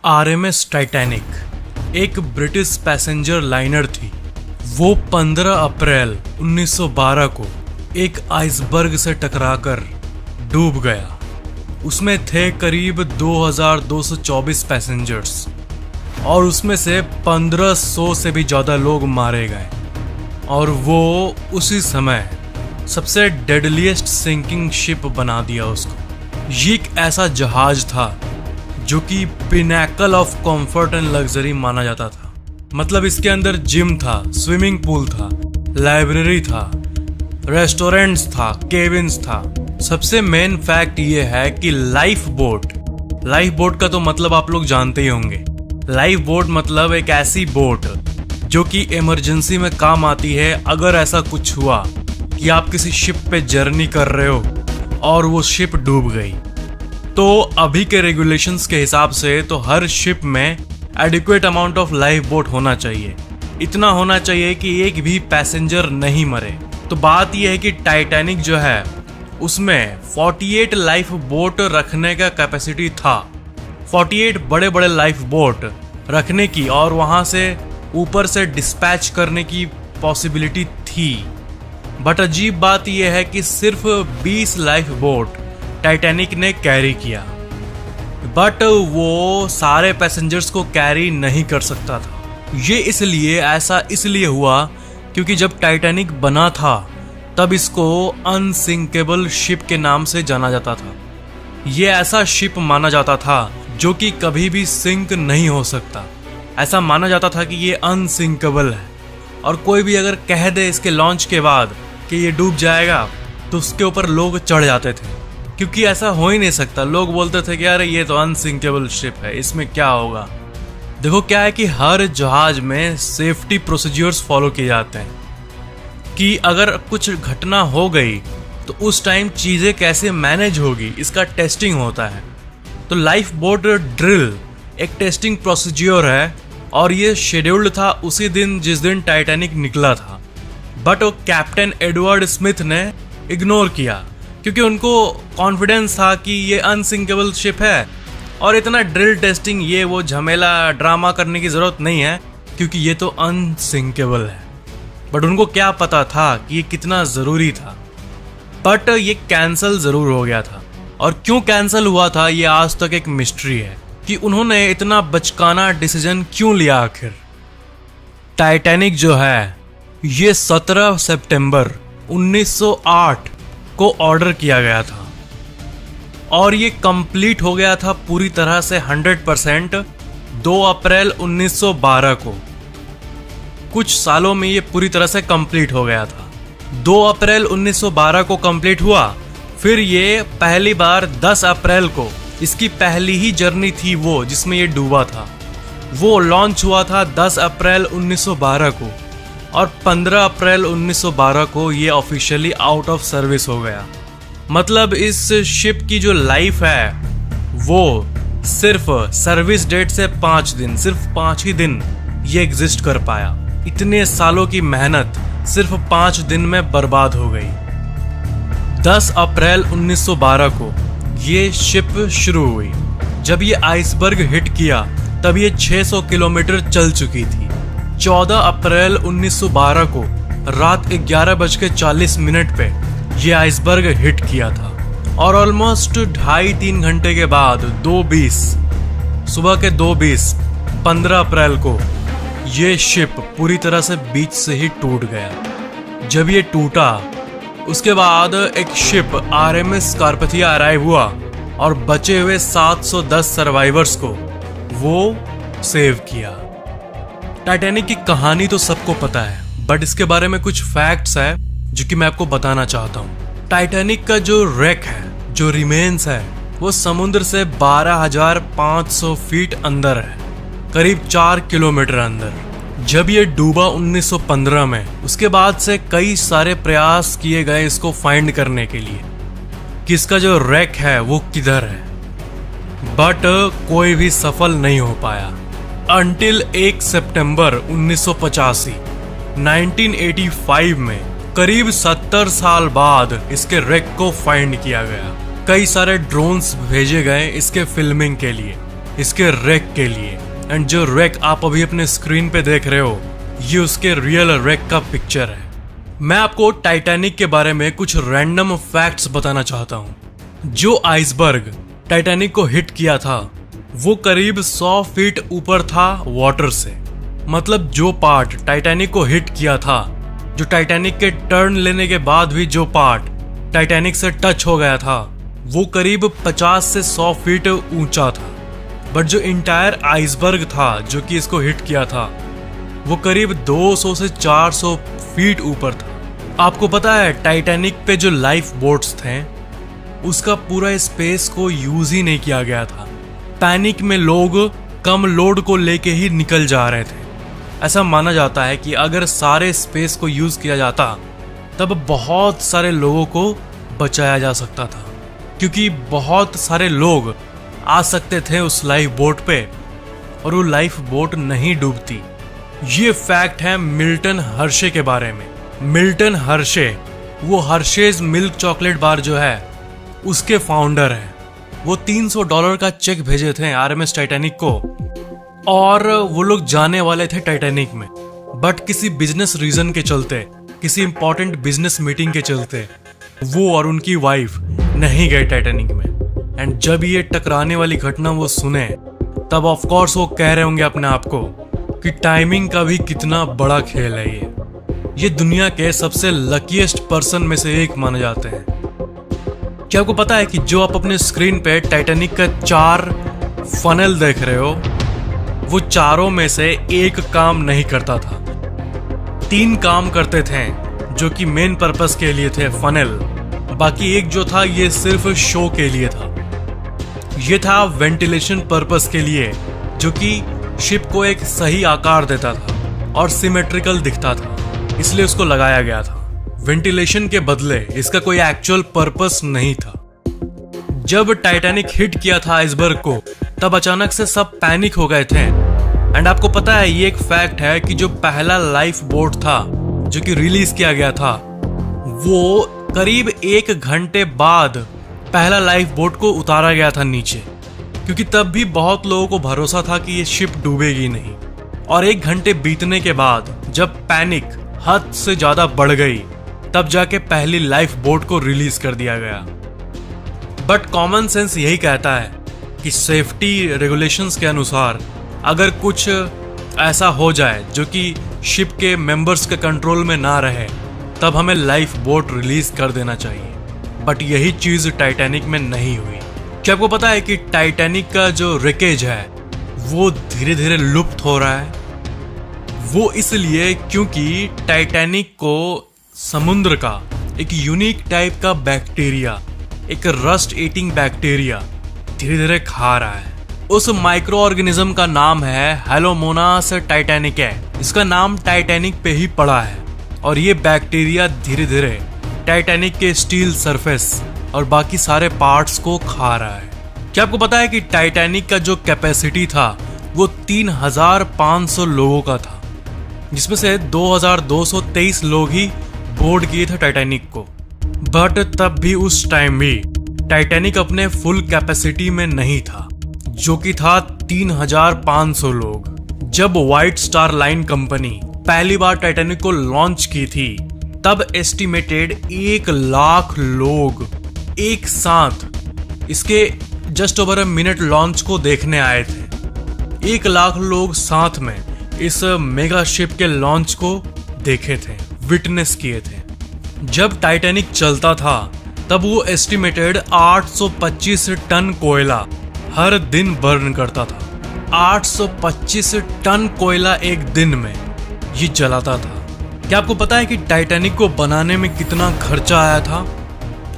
RMS Titanic एक British passenger liner थी। वो 15 अप्रैल 1912 को एक आइसबर्ग से टकराकर डूब गया। उसमें थे करीब 2224 पैसेंजर्स और उसमें से 1500 से भी ज़्यादा लोग मारे गए और वो उसी समय सबसे डेडलीस्ट सिंकिंग शिप बना दिया उसको। ये एक ऐसा जहाज था जो कि pinnacle of comfort and luxury माना जाता था। मतलब इसके अंदर जिम था, स्विमिंग पूल था, लाइब्रेरी था, रेस्टोरेंट्स था, केबिन्स था। सबसे मेन फैक्ट ये है कि लाइफ बोट का तो मतलब आप लोग जानते ही होंगे। लाइफ बोट मतलब एक ऐसी बोट जो कि इमरजेंसी में काम आती है अगर ऐसा कुछ हुआ कि आप किसी शिप पे जर्नी कर रहे हो और वो शिप डूब गई। तो अभी के रेगुलेशंस के हिसाब से तो हर शिप में adequate amount of life boat होना चाहिए। इतना होना चाहिए कि एक भी पैसेंजर नहीं मरे। तो बात यह है कि टाइटैनिक जो है उसमें 48 लाइफ बोट रखने का कैपेसिटी था। 48 बड़े बड़े लाइफ बोट रखने की और वहाँ से ऊपर से डिस्पैच करने की पॉसिबिलिटी थी। बट अजीब बात यह है कि सिर्फ 20 लाइफ बोट टाइटैनिक ने कैरी किया। बट वो सारे पैसेंजर्स को कैरी नहीं कर सकता था। ये ऐसा इसलिए हुआ क्योंकि जब टाइटैनिक बना था तब इसको अनसिंकेबल शिप के नाम से जाना जाता था। ये ऐसा शिप माना जाता था जो कि कभी भी सिंक नहीं हो सकता। ऐसा माना जाता था कि ये अनसिंकेबल है और कोई भी अगर कह दे इसके लॉन्च के बाद कि ये डूब जाएगा तो उसके ऊपर लोग चढ़ जाते थे, क्योंकि ऐसा हो ही नहीं सकता। लोग बोलते थे कि अरे ये तो अनसिंकेबल शिप है, इसमें क्या होगा। देखो क्या है कि हर जहाज में सेफ्टी प्रोसीजर्स फॉलो किए जाते हैं कि अगर कुछ घटना हो गई तो उस टाइम चीज़ें कैसे मैनेज होगी, इसका टेस्टिंग होता है। तो लाइफ बोट ड्रिल एक टेस्टिंग प्रोसीजर है और ये शेड्यूल्ड था उसी दिन जिस दिन टाइटैनिक निकला था। बट वो कैप्टन एडवर्ड स्मिथ ने इग्नोर किया क्योंकि उनको कॉन्फिडेंस था कि ये अनसिंकेबल शिप है और इतना ड्रिल टेस्टिंग ये वो झमेला ड्रामा करने की ज़रूरत नहीं है क्योंकि ये तो अनसिंकेबल है। बट उनको क्या पता था कि ये कितना ज़रूरी था। बट ये कैंसिल ज़रूर हो गया था और क्यों कैंसिल हुआ था ये आज तक एक मिस्ट्री है कि उन्होंने इतना बचकाना डिसीजन क्यों लिया आखिर। टाइटैनिक जो है ये 17 सितंबर 1908 को ऑर्डर किया गया था और ये कंप्लीट हो गया था पूरी तरह से 100% 2 अप्रैल 1912 को। कुछ सालों में ये पूरी तरह से कंप्लीट हो गया था। 2 अप्रैल 1912 को कंप्लीट हुआ। फिर ये पहली बार 10 अप्रैल को इसकी पहली ही जर्नी थी वो जिसमें ये डूबा था। वो लॉन्च हुआ था 10 अप्रैल 1912 को और 15 अप्रैल 1912 को ये ऑफिशियली आउट ऑफ सर्विस हो गया। मतलब इस शिप की जो लाइफ है वो सिर्फ सर्विस डेट से 5 दिन, सिर्फ 5 ही दिन ये एग्जिस्ट कर पाया। इतने सालों की मेहनत सिर्फ 5 दिन में बर्बाद हो गई। 10 अप्रैल 1912 को ये शिप शुरू हुई। जब ये आइसबर्ग हिट किया तब ये 600 किलोमीटर चल चुकी थी। 14 अप्रैल 1912 को रात 11:40 पे ये आइसबर्ग हिट किया था और ऑलमोस्ट 2.5-3 घंटे के बाद 2:20 सुबह के 2:20 15 अप्रैल को ये शिप पूरी तरह से बीच से ही टूट गया। जब ये टूटा उसके बाद एक शिप आरएमएस कारपथिया अराइव हुआ और बचे हुए 710 सर्वाइवर्स को वो सेव किया। टाइटैनिक की कहानी तो सबको पता है बट इसके बारे में कुछ फैक्ट्स है जो कि मैं आपको बताना चाहता हूँ। टाइटैनिक का जो रेक है, जो रिमेन्स है, वो समुद्र से 12,500 फीट अंदर है, करीब 4 किलोमीटर अंदर। जब ये डूबा 1915 में, उसके बाद से कई सारे प्रयास किए गए इसको फाइंड करने के लिए कि इसका जो रेक है वो किधर है, बट कोई भी सफल नहीं हो पाया। अंटिल 1 सितंबर 1985 में करीब 70 साल बाद इसके रेक को फाइंड किया गया। कई सारे ड्रोन्स भेजे गए इसके फिल्मिंग के लिए इसके रैक के लिए। एंड जो रैक आप अभी अपने स्क्रीन पे देख रहे हो, ये उसके रियल रैक का पिक्चर है। मैं आपको टाइटैनिक के बारे में कुछ रैंडम फैक्ट्स बताना चाहता हूँ। जो आइसबर्ग टाइटैनिक को हिट किया था वो करीब 100 फीट ऊपर था वाटर से। मतलब जो पार्ट टाइटैनिक को हिट किया था, जो टाइटैनिक के टर्न लेने के बाद भी जो पार्ट टाइटैनिक से टच हो गया था, वो करीब 50 से 100 फीट ऊंचा था। बट जो इंटायर आइसबर्ग था जो कि इसको हिट किया था, वो करीब 200 से 400 फीट ऊपर था। आपको पता है टाइटैनिक पे जो लाइफ बोट्स थे उसका पूरा स्पेस को यूज ही नहीं किया गया था। पैनिक में लोग कम लोड को लेके ही निकल जा रहे थे। ऐसा माना जाता है कि अगर सारे स्पेस को यूज किया जाता तब बहुत सारे लोगों को बचाया जा सकता था, क्योंकि बहुत सारे लोग आ सकते थे उस लाइफ बोट पे और वो लाइफ बोट नहीं डूबती। ये फैक्ट है मिल्टन हर्शे के बारे में। मिल्टन हर्शे वो हर्शेज मिल्क चॉकलेट बार जो है उसके फाउंडर हैं। वो $300 का चेक भेजे थे आरएमएस टाइटैनिक को और वो लोग जाने वाले थे टाइटैनिक में, बट किसी बिजनेस रीजन के चलते, किसी इंपॉर्टेंट बिजनेस मीटिंग के चलते वो और उनकी वाइफ नहीं गए टाइटैनिक में। एंड जब ये टकराने वाली घटना वो सुने तब ऑफ कोर्स वो कह रहे होंगे अपने आप को कि टाइमिंग का भी कितना बड़ा खेल है ये दुनिया के सबसे लकीएस्ट पर्सन में से एक माने जाते हैं। क्या आपको पता है कि जो आप अपने स्क्रीन पे टाइटैनिक का 4 फनल देख रहे हो, वो चारों में से एक काम नहीं करता था। 3 काम करते थे जो कि मेन पर्पस के लिए थे फनल, बाकी एक जो था ये सिर्फ शो के लिए था। ये था वेंटिलेशन पर्पस के लिए, जो कि शिप को एक सही आकार देता था और सिमेट्रिकल दिखता था, इसलिए उसको लगाया गया था। वेंटिलेशन के बदले इसका कोई एक्चुअल पर्पस नहीं था। जब टाइटैनिक हिट किया था आइसबर्ग को तब अचानक से सब पैनिक हो गए थे। एंड आपको पता है ये एक फैक्ट है कि जो पहला लाइफ बोट था जो कि रिलीज किया गया था, वो करीब 1 घंटे बाद पहला लाइफ बोट को उतारा गया था नीचे, क्योंकि तब भी बहुत लोगों को भरोसा था कि ये शिप डूबेगी नहीं। और 1 घंटे बीतने के बाद जब पैनिक हद से ज्यादा बढ़ गई तब जाके पहली लाइफ बोट को रिलीज कर दिया गया। बट कॉमन सेंस यही कहता है कि सेफ्टी रेगुलेशंस के अनुसार अगर कुछ ऐसा हो जाए जो कि शिप के मेंबर्स के कंट्रोल में ना रहे, तब हमें लाइफ बोट रिलीज कर देना चाहिए। बट यही चीज टाइटैनिक में नहीं हुई। क्या आपको पता है कि टाइटैनिक का जो रिकेज है वो धीरे धीरे लुप्त हो रहा है? वो इसलिए क्योंकि टाइटैनिक को समुद्र का एक यूनिक टाइप का बैक्टीरिया, एक रस्ट ईटिंग बैक्टीरिया धीरे धीरे खा रहा है। उस माइक्रो ऑर्गेनिज्म का नाम है हेलोमोनास टाइटैनिके। इसका नाम टाइटैनिक पे ही पड़ा है और ये बैक्टीरिया धीरे धीरे टाइटैनिक के स्टील सरफेस और बाकी सारे पार्ट्स को खा रहा है। क्या आपको पता है कि टाइटैनिक का जो कैपेसिटी था वो 3500 लोगों का था, जिसमें से 2223 लोग ही बोर्ड किए थे टाइटैनिक को। बट तब भी उस टाइम भी टाइटैनिक अपने फुल कैपेसिटी में नहीं था, जो कि था 3500 लोग। जब व्हाइट स्टार लाइन कंपनी पहली बार टाइटैनिक को लॉन्च की थी तब एस्टिमेटेड 1 लाख लोग एक साथ इसके just over a minute launch को देखने आए थे। 1 लाख लोग साथ में इस मेगा शिप के लॉन्च को देखे थे, विटनेस किए थे। जब टाइटैनिक चलता था तब वो एस्टिमेटेड 825 टन कोयला हर दिन बर्न करता था। 825 टन कोयला एक दिन में ये जलाता था। क्या आपको पता है कि टाइटैनिक को बनाने में कितना खर्चा आया था?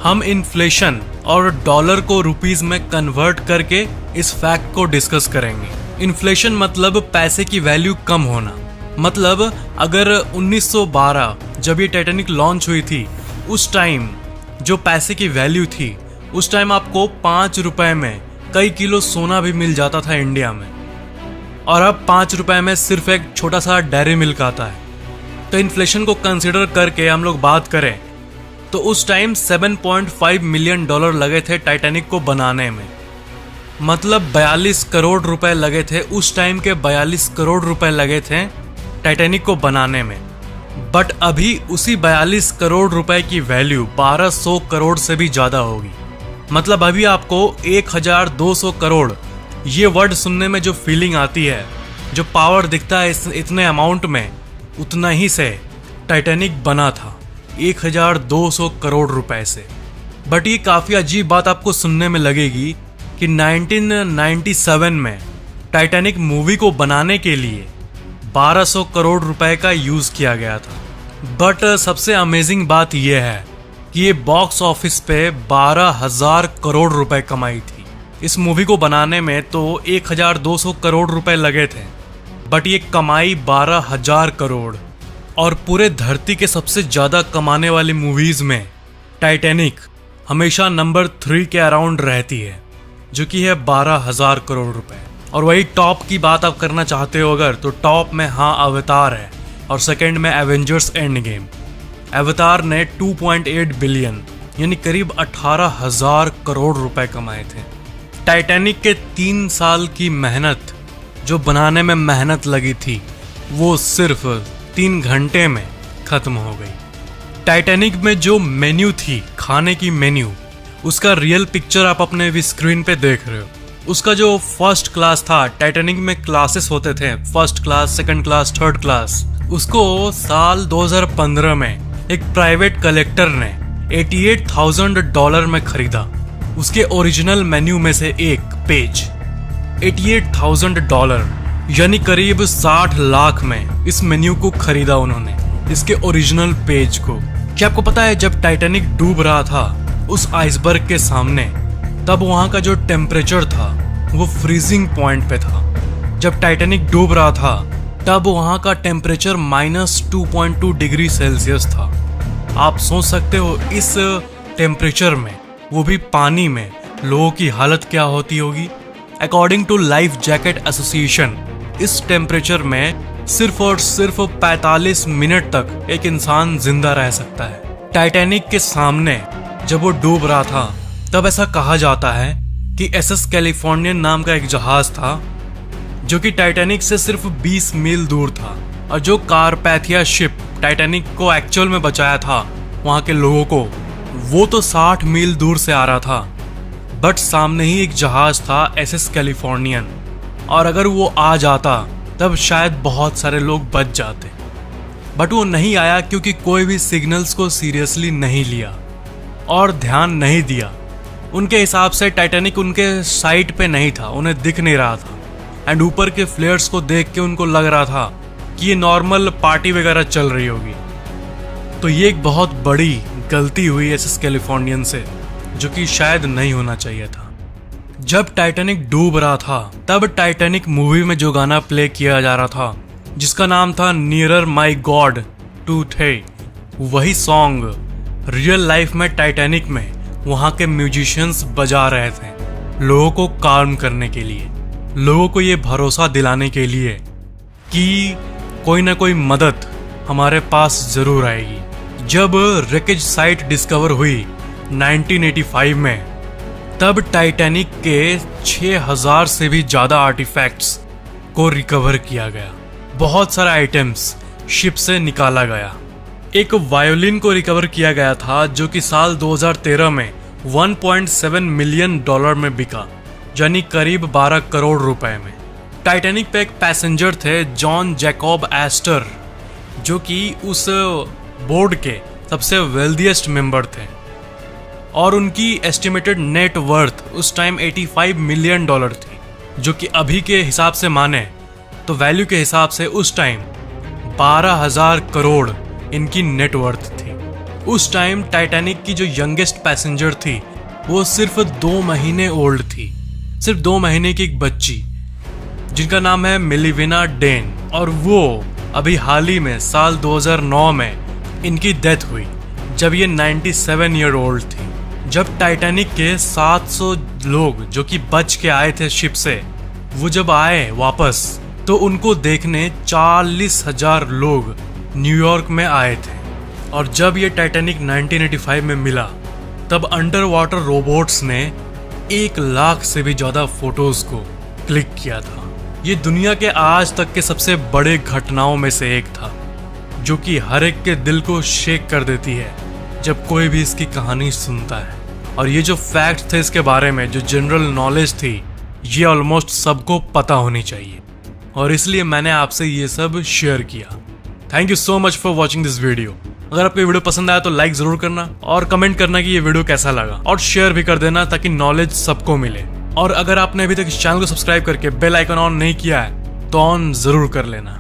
हम इन्फ्लेशन और डॉलर को रुपीस में कन्वर्ट करके इस फैक्ट को डिस्कस करेंगे। इन्फ्लेशन मतलब पैसे की वैल्यू कम होना। मतलब अगर 1912 जब ये टाइटैनिक लॉन्च हुई थी, उस टाइम जो पैसे की वैल्यू थी, उस टाइम आपको 5 रुपए में कई किलो सोना भी मिल जाता था इंडिया में। और अब 5 रुपए में सिर्फ एक छोटा सा डेयरी मिल्क आता है। तो इन्फ्लेशन को कंसिडर करके हम लोग बात करें तो उस टाइम $7.5 मिलियन लगे थे टाइटैनिक को बनाने में। मतलब 42 करोड़ रुपए लगे थे उस टाइम के, 42 करोड़ रुपए लगे थे टाइटैनिक को बनाने में। बट अभी उसी 42 करोड़ रुपए की वैल्यू 1200 करोड़ से भी ज़्यादा होगी। मतलब अभी आपको 1200 करोड़ ये वर्ड सुनने में जो फीलिंग आती है, जो पावर दिखता है इतने अमाउंट में, उतना ही से टाइटैनिक बना था 1200 करोड़ रुपए से। बट ये काफ़ी अजीब बात आपको सुनने में लगेगी कि 1997 में टाइटैनिक मूवी को बनाने के लिए 1200 करोड़ रुपए का यूज़ किया गया था। बट सबसे अमेजिंग बात यह है कि ये बॉक्स ऑफिस पे 12,000 करोड़ रुपए कमाई थी। इस मूवी को बनाने में तो 1200 करोड़ रुपए लगे थे, बट ये कमाई 12,000 करोड़। और पूरे धरती के सबसे ज़्यादा कमाने वाली मूवीज़ में टाइटैनिक हमेशा नंबर 3 के अराउंड रहती है, जो कि है 12,000 करोड़ रुपए। और वही टॉप की बात आप करना चाहते हो अगर, तो टॉप में हाँ अवतार है, और सेकंड में एवेंजर्स एंड गेम। अवतार ने 2.8 बिलियन यानी करीब 18,000 करोड़ रुपए कमाए थे। टाइटैनिक के 3 साल की मेहनत, जो बनाने में मेहनत लगी थी, वो सिर्फ 3 घंटे में खत्म हो गई। टाइटैनिक में जो मेन्यू थी, खाने की मेन्यू, उसका रियल पिक्चर आप अपने भी स्क्रीन पे देख रहे हो। उसका जो फर्स्ट क्लास था, टाइटैनिक में क्लासेस होते थे, first class, second class, third class, उसको साल 2015 में एक प्राइवेट कलेक्टर ने $88,000 में खरीदा। उसके ओरिजिनल मेन्यू में से एक पेज $88,000 यानी करीब 60 लाख में इस मेन्यू को खरीदा उन्होंने, इसके ओरिजिनल पेज को। क्या आपको पता है जब टाइटैनिक डूब रहा था उस आइसबर्ग के सामने, तब वहां का जो टेम्परेचर था वो फ्रीजिंग पॉइंट पे था। जब टाइटैनिक डूब रहा था तब वहां का टेम्परेचर -2.2 डिग्री सेल्सियस था। आप सोच सकते हो इस टेम्परेचर में, वो भी पानी में, लोगों की हालत क्या होती होगी। According to life jacket association, इस टेम्परेचर में सिर्फ और सिर्फ 45 मिनट तक एक इंसान जिंदा रह सकता है। टाइटैनिक के सामने जब वो डूब रहा था तब ऐसा कहा जाता है कि SS कैलिफोर्नियन नाम का एक जहाज था जो कि टाइटैनिक से सिर्फ 20 मील दूर था, और जो कारपैथिया शिप टाइटैनिक को एक्चुअल में बचाया था वहां के लोगों को, वो तो 60 मील दूर से आ रहा था। बट सामने ही एक जहाज था SS कैलिफोर्नियन, और अगर वो आ जाता तब शायद बहुत सारे लोग बच जाते। बट वो नहीं आया क्योंकि कोई भी सिग्नल्स को सीरियसली नहीं लिया और ध्यान नहीं दिया। उनके हिसाब से टाइटैनिक उनके साइट पे नहीं था, उन्हें दिख नहीं रहा था, एंड ऊपर के फ्लेयर्स को देख के उनको लग रहा था कि ये नॉर्मल पार्टी वगैरह चल रही होगी। तो ये एक बहुत बड़ी गलती हुई SS कैलिफोर्नियन से, जो कि शायद नहीं होना चाहिए था। जब टाइटैनिक डूब रहा था तब टाइटैनिक मूवी में जो गाना प्ले किया जा रहा था, जिसका नाम था नियरर माई गॉड टू थे, वही सॉन्ग रियल लाइफ में टाइटैनिक में वहाँ के म्यूजिशियंस बजा रहे थे, लोगों को काम करने के लिए, लोगों को ये भरोसा दिलाने के लिए कि कोई ना कोई मदद हमारे पास जरूर आएगी। जब रेकेज साइट डिस्कवर हुई 1985 में, तब टाइटैनिक के 6000 से भी ज़्यादा आर्टिफैक्ट्स को रिकवर किया गया। बहुत सारे आइटम्स शिप से निकाला गया। एक वायोलिन को रिकवर किया गया था जो कि साल 2013 में $1.7 मिलियन में बिका, यानी करीब 12 करोड़ रुपए में। टाइटैनिक पे एक पैसेंजर थे जॉन जैकब एस्टर, जो कि उस बोर्ड के सबसे वेल्दिएस्ट मेंबर थे, और उनकी एस्टिमेटेड नेट वर्थ उस टाइम $85 मिलियन थी, जो कि अभी के हिसाब से माने तो वैल्यू के हिसाब से उस टाइम 12,000 करोड़ इनकी नेट वर्थ थी। उस टाइम टाइटैनिक की जो यंगेस्ट पैसेंजर थी वो सिर्फ 2 महीने ओल्ड थी, सिर्फ 2 महीने की एक बच्ची, जिनका नाम है मिलिविना डेन, और वो अभी हाल ही में साल 2009 में इनकी डेथ हुई जब ये 97 ईयर ओल्ड थी। जब टाइटैनिक के 700 लोग जो कि बच के आए थे शिप से, वो जब आए वापस तो उनको देखने 40,000 लोग न्यूयॉर्क में आए थे। और जब ये टाइटैनिक 1985 में मिला तब अंडर वाटर रोबोट्स ने 1 लाख से भी ज्यादा फोटोज को क्लिक किया था। ये दुनिया के आज तक के सबसे बड़े घटनाओं में से एक था, जो कि हर एक के दिल को शेक कर देती है जब कोई भी इसकी कहानी सुनता है। और ये जो फैक्ट थे इसके बारे में, जो जनरल नॉलेज थी, ये ऑलमोस्ट सबको पता होनी चाहिए, और इसलिए मैंने आपसे ये सब शेयर किया। Thank you so much for watching this video. अगर आपको ये वीडियो पसंद आया तो लाइक जरूर करना और कमेंट करना कि ये वीडियो कैसा लगा, और शेयर भी कर देना ताकि नॉलेज सबको मिले। और अगर आपने अभी तक इस चैनल को सब्सक्राइब करके बेल आइकन ऑन नहीं किया है तो ऑन जरूर कर लेना।